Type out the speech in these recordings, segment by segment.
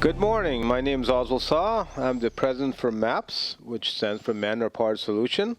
Good morning. My name is Oswald Saw. I'm the president for MAPS, which stands for Men Are Part of the Solution,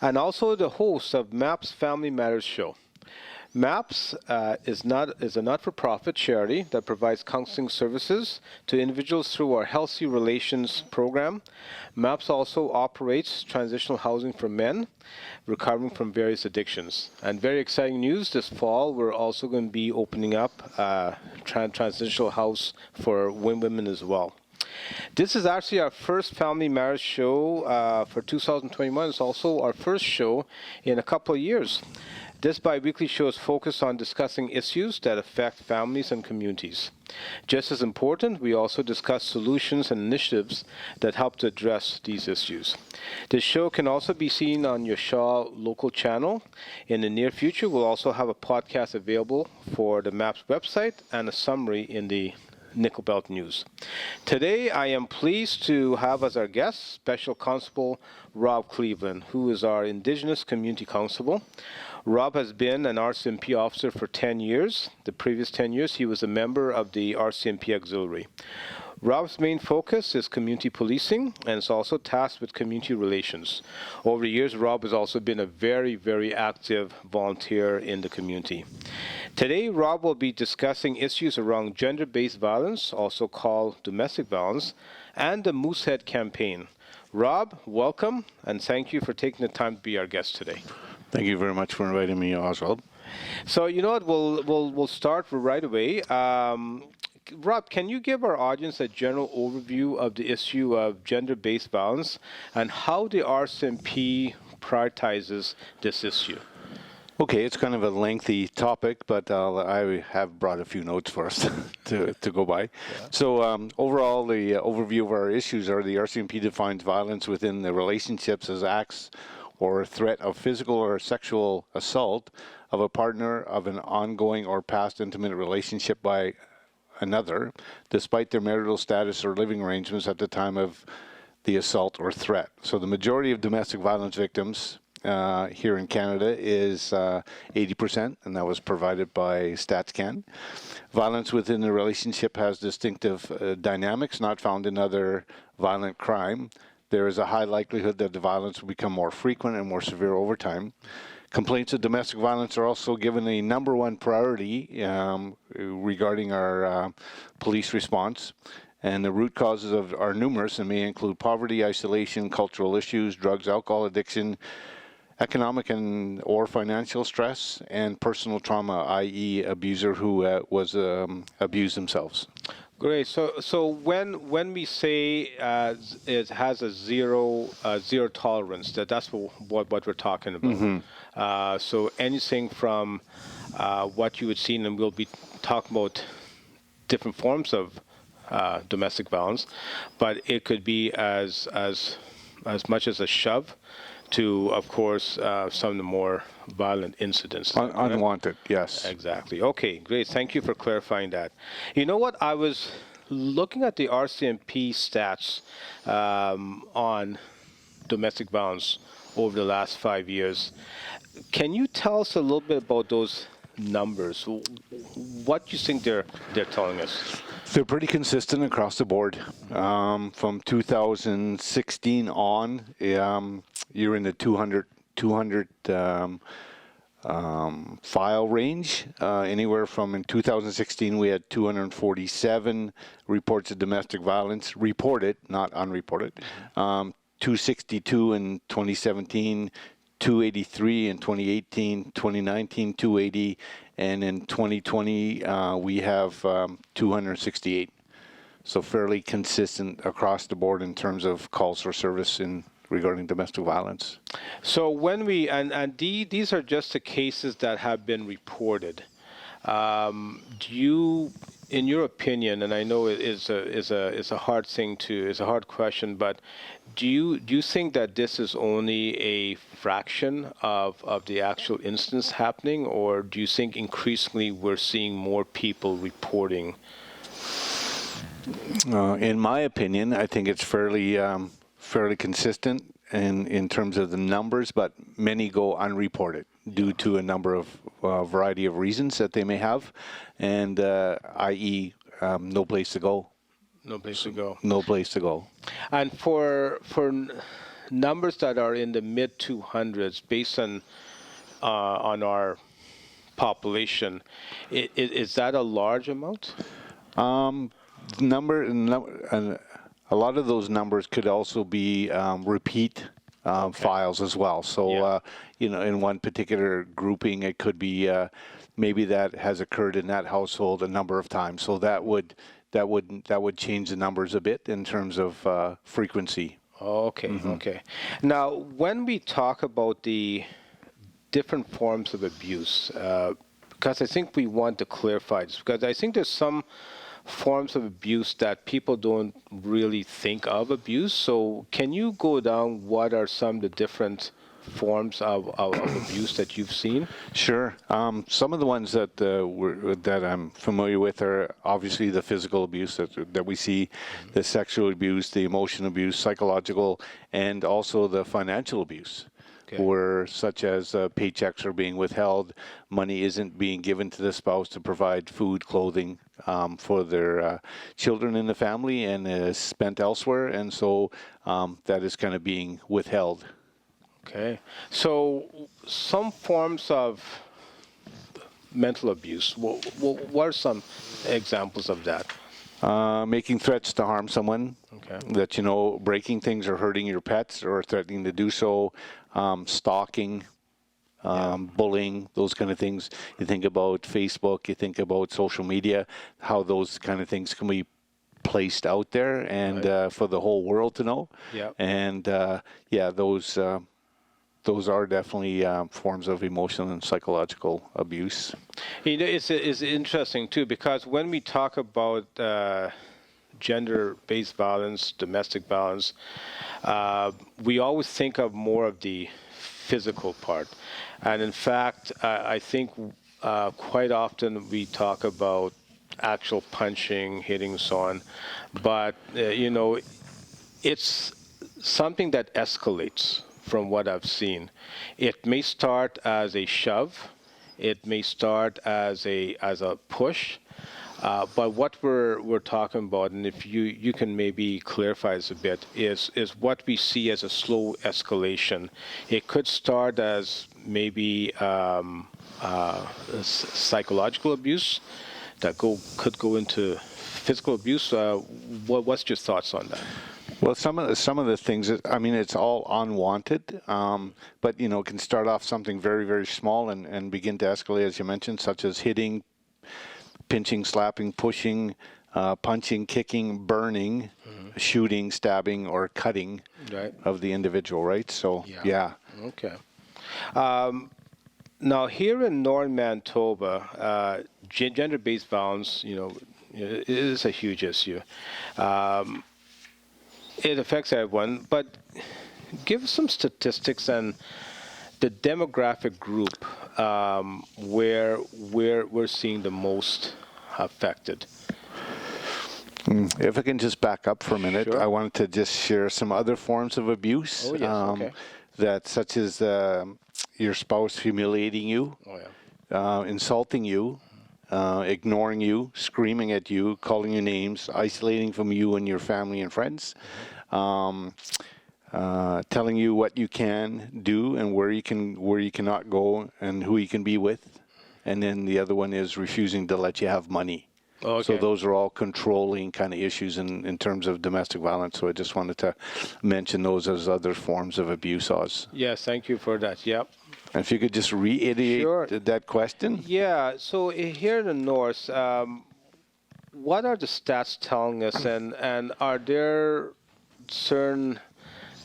and also the host of MAPS Family Matters Show. MAPS is a not-for-profit charity that provides counseling services to individuals through our Healthy Relations program. MAPS also operates transitional housing for men recovering from various addictions. And very exciting news, this fall we're also going to be opening up a transitional house for women as well. This is actually our first Family Matters show for 2021. It's also our first show in a couple of years. This bi-weekly show is focused on discussing issues that affect families and communities. Just as important, we also discuss solutions and initiatives that help to address these issues. This show can also be seen on your Shaw local channel. In the near future, we'll also have a podcast available for the MAPS website and a summary in the Nickel Belt News. Today, I am pleased to have as our guest Special Constable Rob Cleveland, who is our Indigenous Community Constable. Rob has been an RCMP officer for 10 years. The previous 10 years, he was a member of the RCMP Auxiliary. Rob's main focus is community policing and is also tasked with community relations. Over the years, Rob has also been a very, very active volunteer in the community. Today, Rob will be discussing issues around gender-based violence, also called domestic violence, and the Moosehead campaign. Rob, welcome, and thank you for taking the time to be our guest today. Thank you very much for inviting me, Oswald. So, you know what, we'll start right away. Rob, can you give our audience a general overview of the issue of gender-based violence and how the RCMP prioritizes this issue? Okay, it's kind of a lengthy topic, but I have brought a few notes for us to go by. Yeah. So overall, the overview of our issues are the RCMP defines violence within the relationships as acts or threat of physical or sexual assault of a partner of an ongoing or past intimate relationship by another, despite their marital status or living arrangements at the time of the assault or threat. So the majority of domestic violence victims here in Canada is 80%, and that was provided by StatsCan. Violence within the relationship has distinctive dynamics not found in other violent crime. There is a high likelihood that the violence will become more frequent and more severe over time. Complaints of domestic violence are also given a number one priority regarding our police response. And the root causes are numerous and may include poverty, isolation, cultural issues, drugs, alcohol addiction, economic and or financial stress, and personal trauma, i.e. abuser who was abused themselves. Great. So when we say it has a zero tolerance, that's what we're talking about. Mm-hmm. So anything from what you would see, and we'll be talking about different forms of domestic violence, but it could be as much as a shove to, of course, some of the more violent incidents. Unwanted, yes. Exactly. Okay, great. Thank you for clarifying that. You know what? I was looking at the RCMP stats on domestic violence over the last 5 years. Can you tell us a little bit about those numbers? What do you think they're telling us? They're pretty consistent across the board. From 2016 on, you're in the 200 file range. Anywhere from in 2016, we had 247 reports of domestic violence, reported, not unreported. 262 in 2017, 283 in 2018, 2019, 280, and in 2020, we have 268. So fairly consistent across the board in terms of calls for service regarding domestic violence. So when we, and these are just the cases that have been reported. Do you, in your opinion, and I know it is a hard thing it's a hard question, but do you think that this is only a fraction of the actual instance happening, or do you think increasingly we're seeing more people reporting? In my opinion, I think it's fairly consistent in terms of the numbers, but many go unreported due to a number of variety of reasons that they may have, and i.e. No place to go. No place to go. No place to go. And for numbers that are in the mid 200s, based on our population, is that a large amount? And a lot of those numbers could also be repeat files as well. So, Yeah. in one particular grouping, it could be maybe that has occurred in that household a number of times. So that would change the numbers a bit in terms of frequency. Okay, okay. Now, when we talk about the different forms of abuse, because I think we want to clarify this, because I think there's some forms of abuse that people don't really think of abuse. So, can you go down what are some of the different forms of abuse that you've seen? Sure. Some of the ones that I'm familiar with are obviously the physical abuse that we see, the sexual abuse, the emotional abuse, psychological, and also the financial abuse. Okay. Where such as paychecks are being withheld, money isn't being given to the spouse to provide food, clothing for their children in the family, and is spent elsewhere, and so that is kind of being withheld. Okay. So, some forms of mental abuse, what are some examples of that? Making threats to harm someone, Okay. that breaking things or hurting your pets or threatening to do so, stalking, bullying, those kind of things. You think about Facebook, you think about social media, how those kind of things can be placed out there and for the whole world to know. Yeah. And those are definitely forms of emotional and psychological abuse. It's interesting too, because when we talk about gender-based violence, domestic violence, we always think of more of the physical part. And in fact, I think quite often we talk about actual punching, hitting, so on. But, it's something that escalates from what I've seen. It may start as a shove. It may start as a push. But what we're talking about, and if you can maybe clarify this a bit, is what we see as a slow escalation. It could start as maybe psychological abuse that could go into physical abuse. What's your thoughts on that? Well, some of the things, it's all unwanted, but it can start off something very, very small and begin to escalate, as you mentioned, such as hitting, pinching, slapping, pushing, punching, kicking, burning, shooting, stabbing, or cutting of the individual, right? So, yeah. Okay. Now, here in Northern Manitoba, gender-based violence, it is a huge issue. It affects everyone, but give us some statistics and the demographic group where we're seeing the most affected. If I can just back up for a minute, Sure. I wanted to just share some other forms of abuse. Oh, yes, okay. That such as your spouse humiliating you, insulting you, ignoring you, screaming at you, calling you names, isolating from you and your family and friends, telling you what you can do and where you cannot go and who you can be with, and then the other one is refusing to let you have money. Okay. So those are all controlling kind of issues in terms of domestic violence. So I just wanted to mention those as other forms of abuse, Oz. Yes, thank you for that. Yep. And if you could just reiterate Sure. that question. Yeah, so here in the north, what are the stats telling us, and are there certain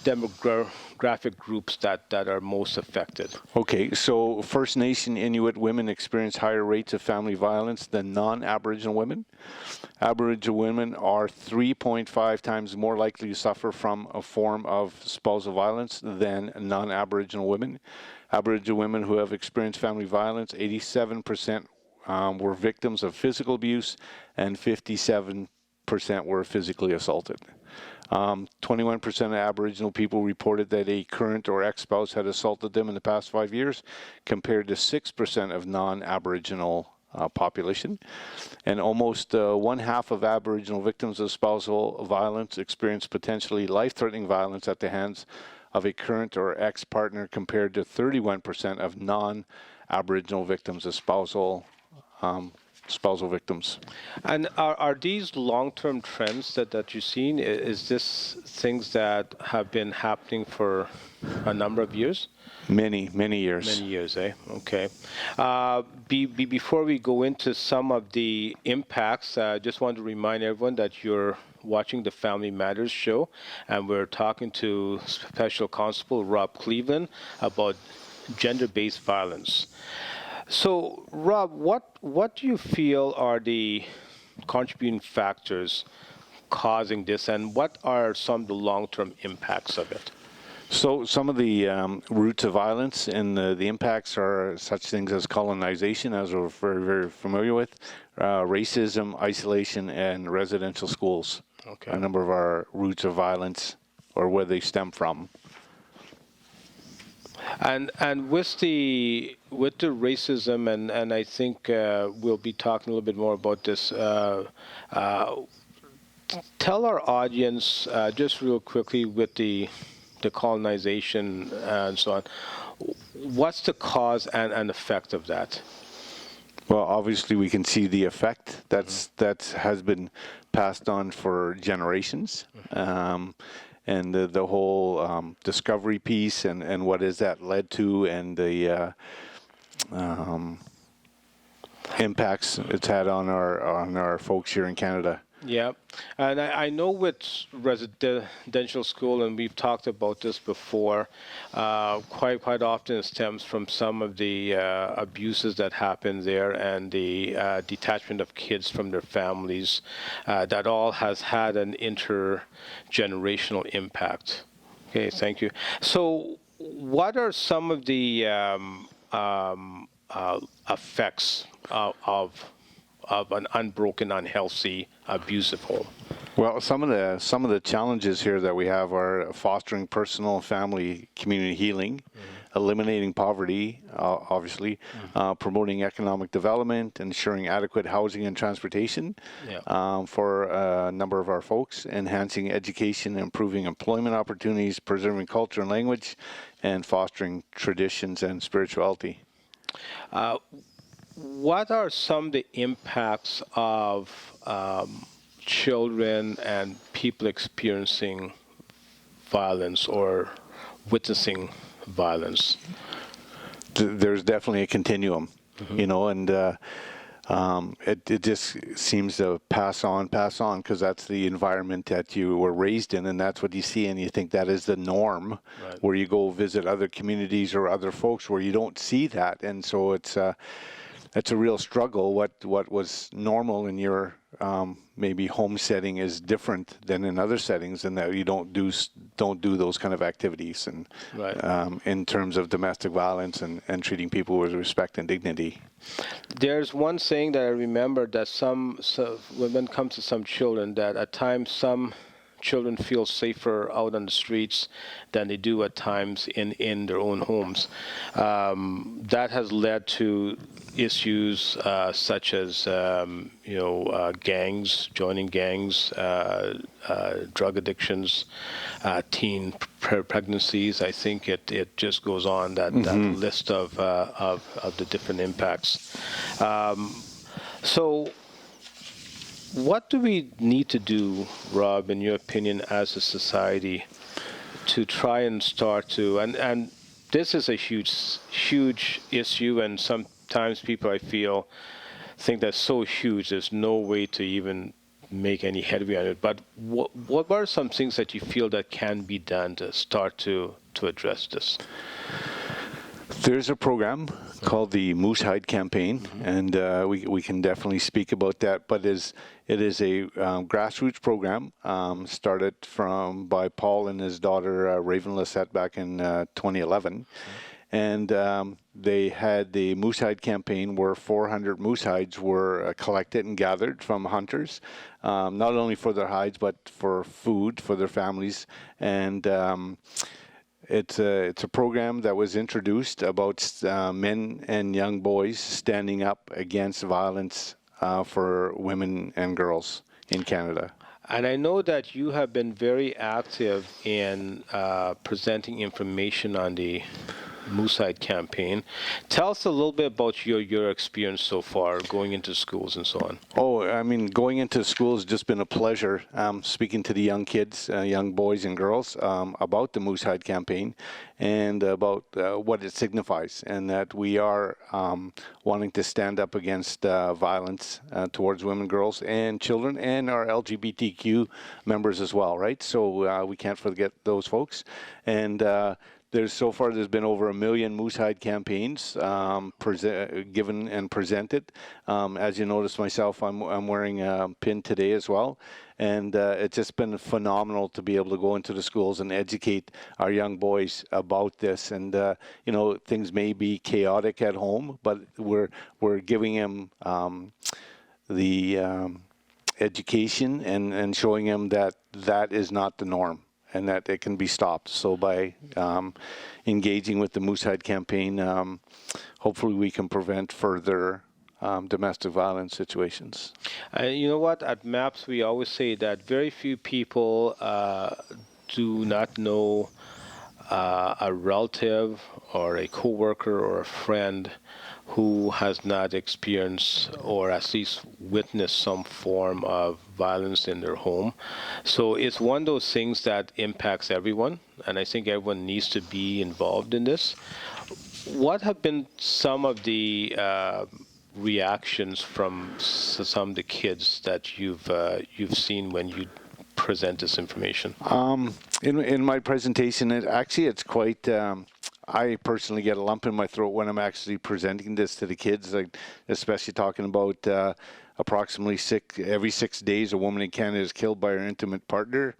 demographic groups that are most affected? Okay, so First Nation Inuit women experience higher rates of family violence than non-Aboriginal women. Aboriginal women are 3.5 times more likely to suffer from a form of spousal violence than non-Aboriginal women. Aboriginal women who have experienced family violence, 87% were victims of physical abuse, and 57% were physically assaulted. 21% of Aboriginal people reported that a current or ex-spouse had assaulted them in the past 5 years, compared to 6% of non-Aboriginal population. And almost one half of Aboriginal victims of spousal violence experience potentially life-threatening violence at the hands of a current or ex-partner, compared to 31% of non-Aboriginal victims of spousal victims. And are these long-term trends that you've seen? Is this things that have been happening for a number of years? Many years. Many years, eh? Okay. Before we go into some of the impacts, I just want to remind everyone that you're watching the Family Matters show, and we're talking to Special Constable Rob Cleveland about gender-based violence. So, Rob, what do you feel are the contributing factors causing this, and what are some of the long-term impacts of it? So some of the roots of violence and the impacts are such things as colonization, as we're very, very familiar with, racism, isolation, and residential schools. Okay. A number of our roots of violence, or where they stem from. And with the racism, and I think we'll be talking a little bit more about this. Tell our audience just real quickly with the colonization and so on, what's the cause and effect of that? Well, obviously we can see the effect that has been passed on for generations. And the whole discovery piece and what has that led to, and the impacts it's had on our folks here in Canada. Yeah, and I know with residential school, and we've talked about this before, quite often it stems from some of the abuses that happen there, and the detachment of kids from their families. That all has had an intergenerational impact. Okay, thank you. So what are some of the effects of an unbroken, unhealthy, abusive home? Well, some of the challenges here that we have are fostering personal, family, community healing, eliminating poverty, obviously, promoting economic development, ensuring adequate housing and transportation for a number of our folks, enhancing education, improving employment opportunities, preserving culture and language, and fostering traditions and spirituality. What are some of the impacts of children and people experiencing violence or witnessing violence? There's definitely a continuum, you know, and it just seems to pass on, because that's the environment that you were raised in, and that's what you see, and you think that is the norm. Right. Where you go visit other communities or other folks where you don't see that, and so it's a real struggle. What was normal in your maybe home setting is different than in other settings, and that you don't do those kind of activities, and in terms of domestic violence and treating people with respect and dignity. There's one saying that I remember, that when it comes to some children, that at times some children feel safer out on the streets than they do at times in their own homes. That has led to issues such as gangs, joining gangs, drug addictions, teen pregnancies. I think it just goes on, that list of the different impacts. So what do we need to do, Rob, in your opinion, as a society, to try and start to, and this is a huge issue, and sometimes people, I feel, think that's so huge there's no way to even make any headway on it. But what are some things that you feel that can be done to start to address this? There's a program called the Moose Hide Campaign, and we can definitely speak about that. But it is a grassroots program started by Paul and his daughter Raven Lissette back in 2011. And they had the Moose Hide Campaign, where 400 moose hides were collected and gathered from hunters, not only for their hides but for food for their families. And it's a program that was introduced about men and young boys standing up against violence for women and girls in Canada. And I know that you have been very active in presenting information on the Moosehead campaign. Tell us a little bit about your experience so far going into schools and so on. Oh, I mean, going into school has just been a pleasure speaking to the young kids, young boys and girls about the Moosehead campaign and about what it signifies, and that we are wanting to stand up against violence towards women, girls, and children, and our LGBTQ members as well, right? So we can't forget those folks. And so far, there's been over 1 million Moosehead campaigns given and presented. As you notice myself, I'm wearing a pin today as well. And it's just been phenomenal to be able to go into the schools and educate our young boys about this. And, you know, things may be chaotic at home, but we're giving them the education and showing them that that is not the norm, and that it can be stopped. So by engaging with the Moosehead campaign, hopefully we can prevent further domestic violence situations. You know what? At MAPS, we always say that very few people do not know a relative or a coworker or a friend who has not experienced or at least witnessed some form of violence in their home. So it's one of those things that impacts everyone, and I think everyone needs to be involved in this. What have been some of the reactions from some of the kids that you've seen when you present this information? In my presentation, it's quite. I personally get a lump in my throat when I'm actually presenting this to the kids, like, especially talking about approximately every 6 days a woman in Canada is killed by her intimate partner.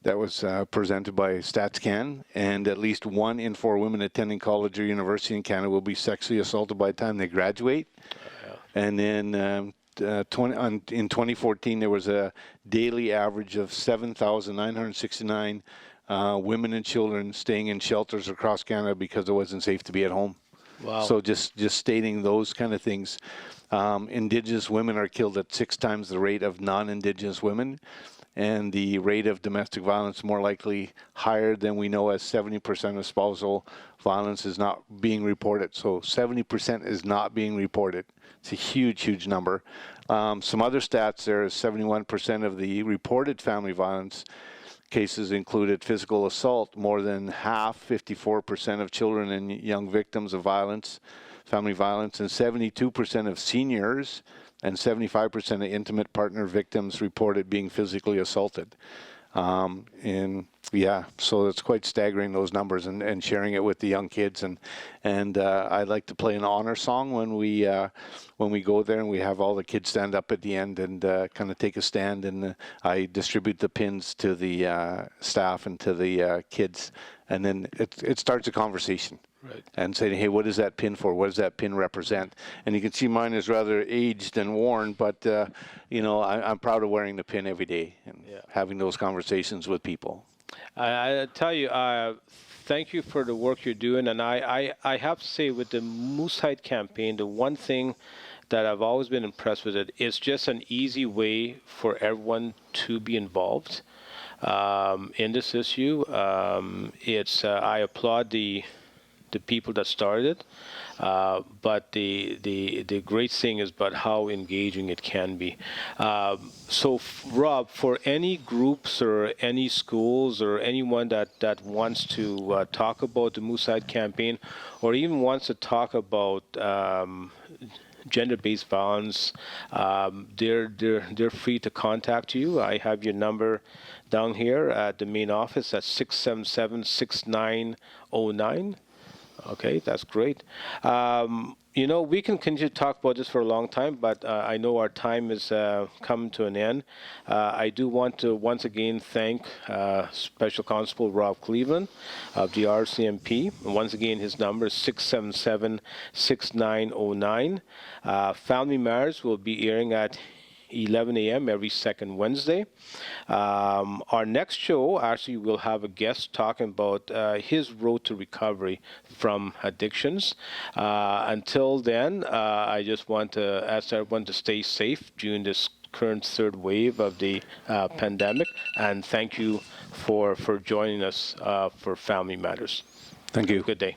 That was presented by StatsCan, and at least 1 in 4 women attending college or university in Canada will be sexually assaulted by the time they graduate. And then in 2014, there was a daily average of 7,969 women and children staying in shelters across Canada because it wasn't safe to be at home. Wow. So just stating those kind of things. Indigenous women are killed at 6 times the rate of non-Indigenous women, and the rate of domestic violence more likely higher than we know, as 70% of spousal violence is not being reported. So 70% is not being reported. It's a huge, huge number. Some other stats there is 71% of the reported family violence cases included physical assault. More than half, 54% of children and young victims of violence, family violence, and 72% of seniors and 75% of intimate partner victims reported being physically assaulted. So it's quite staggering, those numbers, and sharing it with the young kids. And I like to play an honor song when we go there, and we have all the kids stand up at the end and kind of take a stand, and I distribute the pins to the staff and to the kids, and then it starts a conversation. Right. And saying, hey, what is that pin for? What does that pin represent? And you can see mine is rather aged and worn, but I'm proud of wearing the pin every day and having those conversations with people. I tell you, thank you for the work you're doing. And I have to say, with the Moosehead campaign, the one thing that I've always been impressed with it's just an easy way for everyone to be involved in this issue. I applaud the people that started, but the great thing is about how engaging it can be. So, Rob, for any groups or any schools or anyone that wants to talk about the Moosehead campaign, or even wants to talk about gender-based violence, they're free to contact you. I have your number down here at the main office at 677-6909. Okay, that's great. We can continue to talk about this for a long time, but I know our time is coming to an end. I do want to once again thank Special Constable Rob Cleveland of the RCMP. And once again, his number is 677-6909. Family Matters will be airing at 11 a.m. every second Wednesday. Our next show, actually, we'll have a guest talking about his road to recovery from addictions. Until then, I just want to ask everyone to stay safe during this current third wave of the pandemic, and thank you for joining us for Family Matters. Thank you. Good day.